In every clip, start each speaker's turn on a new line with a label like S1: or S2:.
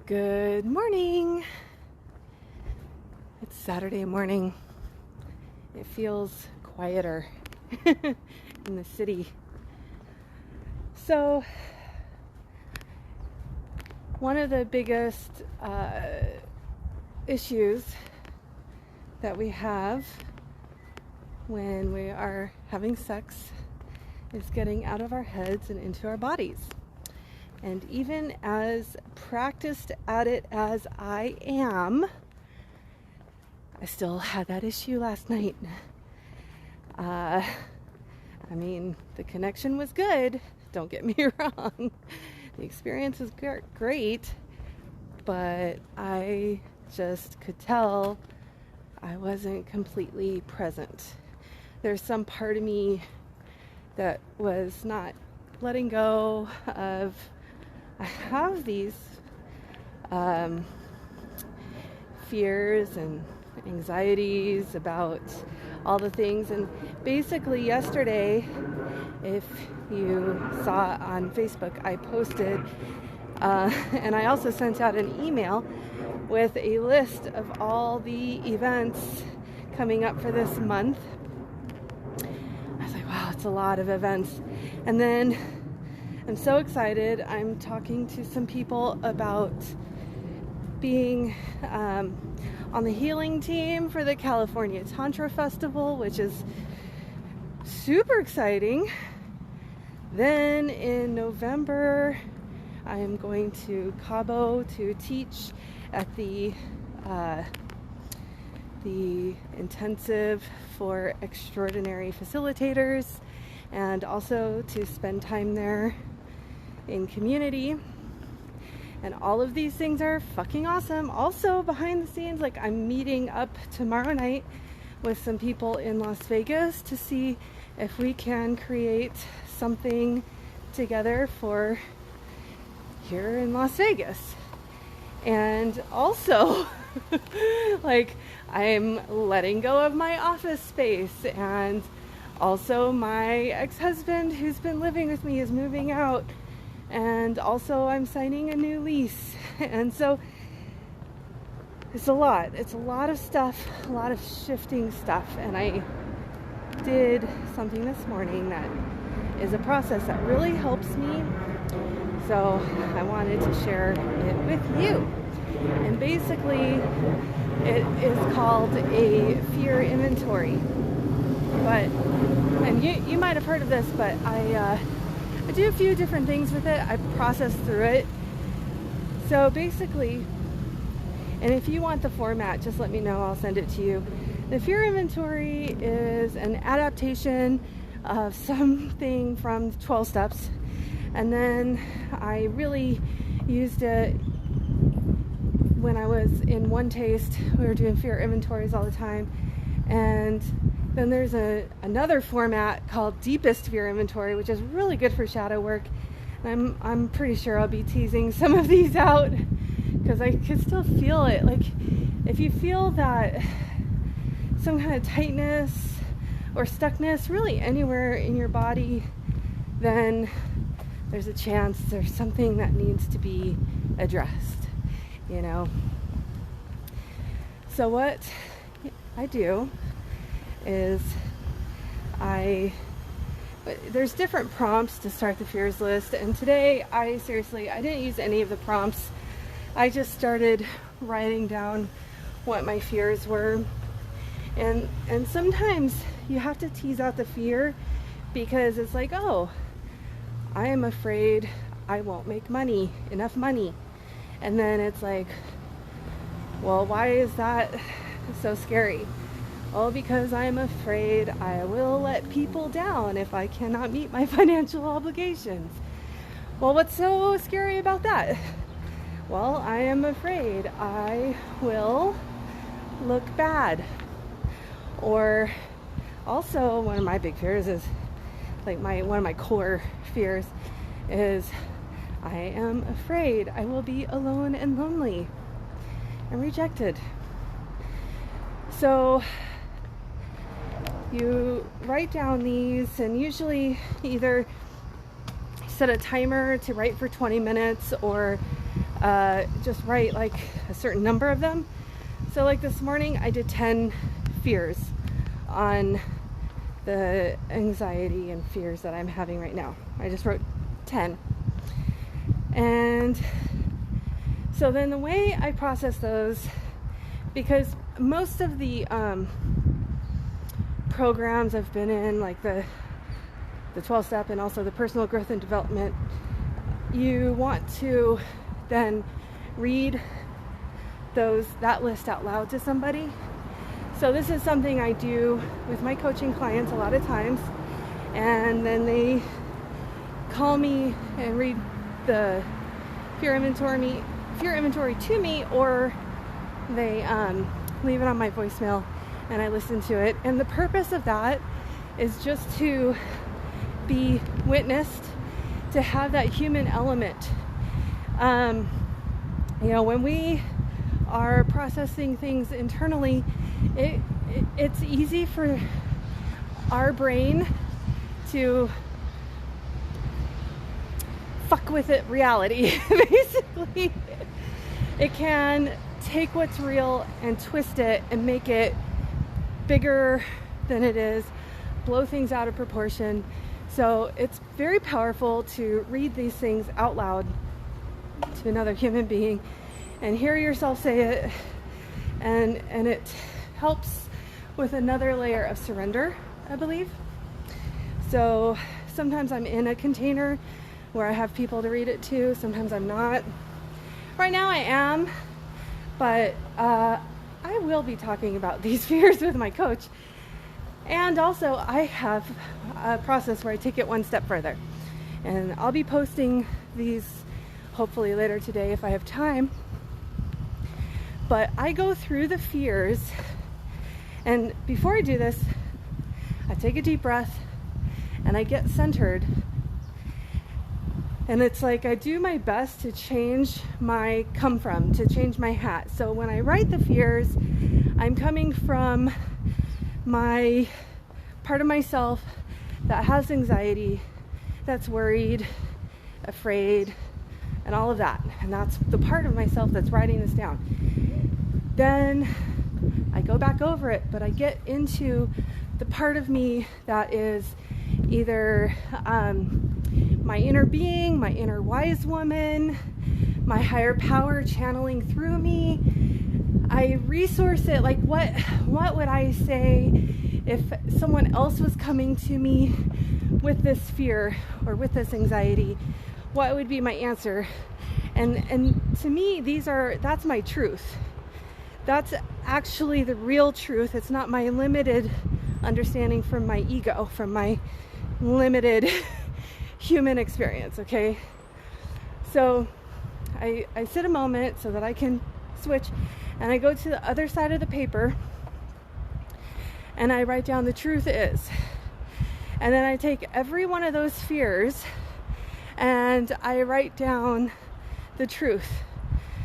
S1: Good morning. It's Saturday morning. It feels quieter in the city. So, one of the biggest issues that we have when we are having sex is getting out of our heads and into our bodies. And even as practiced at it as I am, I still had that issue last night. The connection was good. Don't get me wrong. The experience was great, but I just could tell I wasn't completely present. There's some part of me that was not letting go of. I have these fears and anxieties about all the things, and basically yesterday, if you saw on Facebook, I posted and I also sent out an email with a list of all the events coming up for this month. I was like, wow, it's a lot of events. And then I'm so excited. I'm talking to some people about being on the healing team for the California Tantra Festival, which is super exciting. Then in November, I am going to Cabo to teach at the intensive for extraordinary facilitators, and also to spend time there in community. And all of these things are fucking awesome. Also behind the scenes, I'm meeting up tomorrow night with some people in Las Vegas to see if we can create something together for here in Las Vegas. And also I'm letting go of my office space, and also my ex-husband who's been living with me is moving out, and also I'm signing a new lease. And so it's a lot of stuff, a lot of shifting stuff. And I did something this morning that is a process that really helps me, so I wanted to share it with you. And basically it is called a fear inventory. And you might have heard of this, but I do a few different things with it. I process through it. So basically, and if you want the format, just let me know, I'll send it to you. The fear inventory is an adaptation of something from 12 steps. And then I really used it when I was in One Taste. We were doing fear inventories all the time. And then there's another format called Deepest Fear Inventory, which is really good for shadow work. And I'm pretty sure I'll be teasing some of these out because I can still feel it. If you feel that some kind of tightness or stuckness really anywhere in your body, then there's a chance there's something that needs to be addressed, So what I do is there's different prompts to start the fears list, and today I didn't use any of the prompts. I just started writing down what my fears were, and sometimes you have to tease out the fear because it's like, oh, I am afraid I won't make enough money. And then it's like, well, why is that so scary? Oh, because I'm afraid I will let people down if I cannot meet my financial obligations. Well, what's so scary about that? Well, I am afraid I will look bad. Or also, one of my big fears is, one of my core fears is I am afraid I will be alone and lonely and rejected. So you write down these, and usually either set a timer to write for 20 minutes or just write like a certain number of them. So like this morning I did 10 fears on the anxiety and fears that I'm having right now. I just wrote 10. And so then the way I process those, because most of the programs I've been in, like the 12-step and also the personal growth and development, you want to then read that list out loud to somebody. So this is something I do with my coaching clients a lot of times, and then they call me and read the fear inventory to me, or they leave it on my voicemail and I listen to it. And the purpose of that is just to be witnessed, to have that human element. When we are processing things internally, it's easy for our brain to fuck with it reality. Basically, it can take what's real and twist it and make it bigger than it is, blow things out of proportion. So it's very powerful to read these things out loud to another human being and hear yourself say it, and it helps with another layer of surrender, I believe. So sometimes I'm in a container where I have people to read it to, sometimes I'm not. Right now I am, but I will be talking about these fears with my coach. And also I have a process where I take it one step further. And I'll be posting these hopefully later today if I have time. But I go through the fears, and before I do this, I take a deep breath and I get centered. And it's like I do my best to change my come from, to change my hat. So when I write the fears, I'm coming from my part of myself that has anxiety, that's worried, afraid, and all of that. And that's the part of myself that's writing this down. Then I go back over it, but I get into the part of me that is either my inner being, my inner wise woman, my higher power channeling through me. I resource it, like what would I say if someone else was coming to me with this fear or with this anxiety? What would be my answer? And to me, that's my truth. That's actually the real truth. It's not my limited understanding from my ego, from my limited human experience, okay? So I sit a moment so that I can switch, and I go to the other side of the paper and I write down the truth is. And then I take every one of those fears and I write down the truth.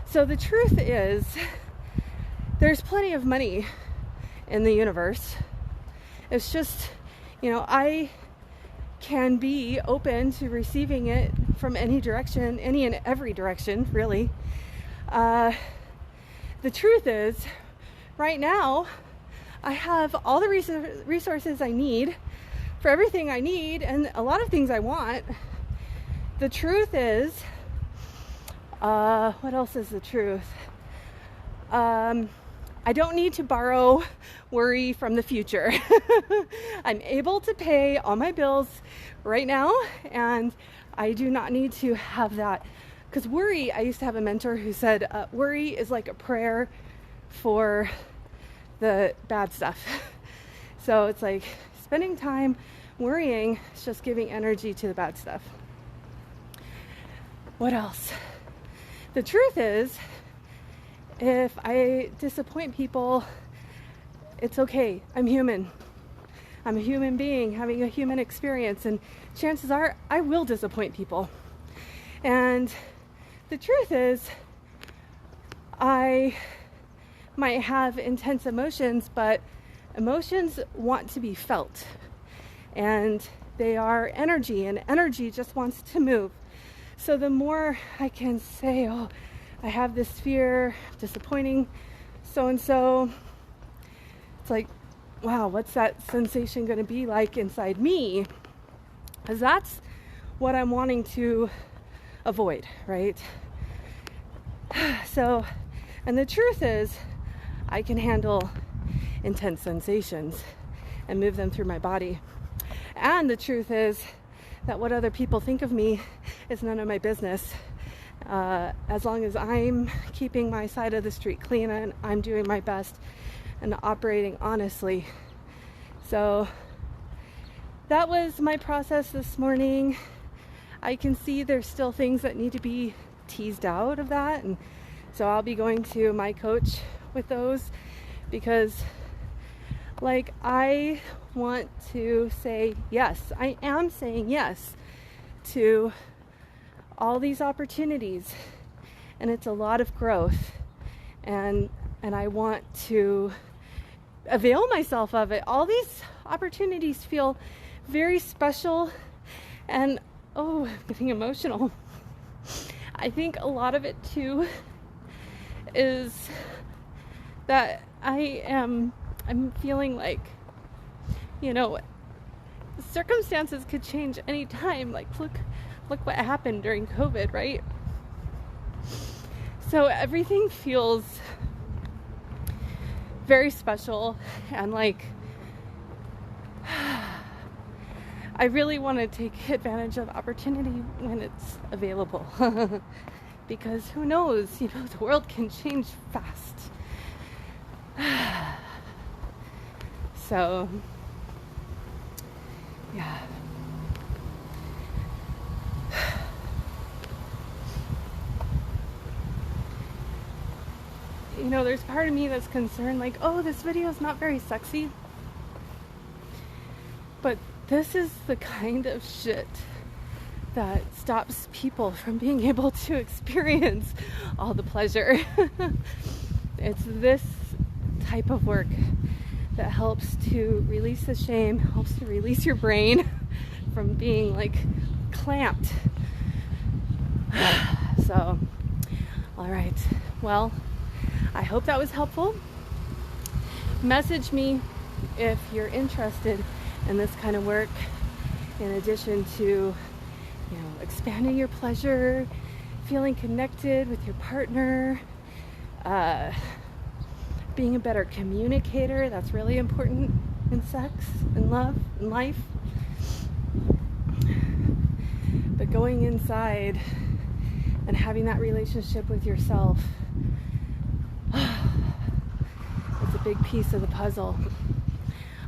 S1: So the truth is, there's plenty of money in the universe. It's just, I can be open to receiving it from any direction, any and every direction, really. The truth is, right now, I have all the resources I need for everything I need and a lot of things I want. The truth is, what else is the truth? I don't need to borrow worry from the future. I'm able to pay all my bills right now, and I do not need to have that. Because worry, I used to have a mentor who said, worry is like a prayer for the bad stuff. So it's like spending time worrying is just giving energy to the bad stuff. What else? The truth is, if I disappoint people, it's okay. I'm human. I'm a human being having a human experience, and chances are I will disappoint people. And the truth is, I might have intense emotions, but emotions want to be felt. And they are energy, and energy just wants to move. So the more I can say, oh, I have this fear of disappointing so-and-so. It's like, wow, what's that sensation going to be like inside me? Because that's what I'm wanting to avoid, right? So, and the truth is, I can handle intense sensations and move them through my body. And the truth is that what other people think of me is none of my business. As long as I'm keeping my side of the street clean and I'm doing my best and operating honestly. So that was my process this morning. I can see there's still things that need to be teased out of that, and so I'll be going to my coach with those, because like I want to say yes. I am saying yes to all these opportunities, and it's a lot of growth, and I want to avail myself of it. All these opportunities feel very special, and oh, I'm getting emotional. I think a lot of it too is that I'm feeling like, you know, circumstances could change anytime. Like look what happened during COVID, right? So everything feels very special, and like I really want to take advantage of opportunity when it's available. Because who knows, you know, the world can change fast. So, yeah. You know, there's part of me that's concerned, like, oh, this video is not very sexy. But this is the kind of shit that stops people from being able to experience all the pleasure. It's this type of work that helps to release the shame, helps to release your brain from being like clamped. So, all right. Well, I hope that was helpful. Message me if you're interested in this kind of work, in addition to, you know, expanding your pleasure, feeling connected with your partner, being a better communicator. That's really important in sex, in love, in life. But going inside and having that relationship with yourself, it's a big piece of the puzzle.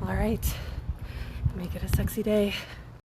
S1: All right, make it a sexy day.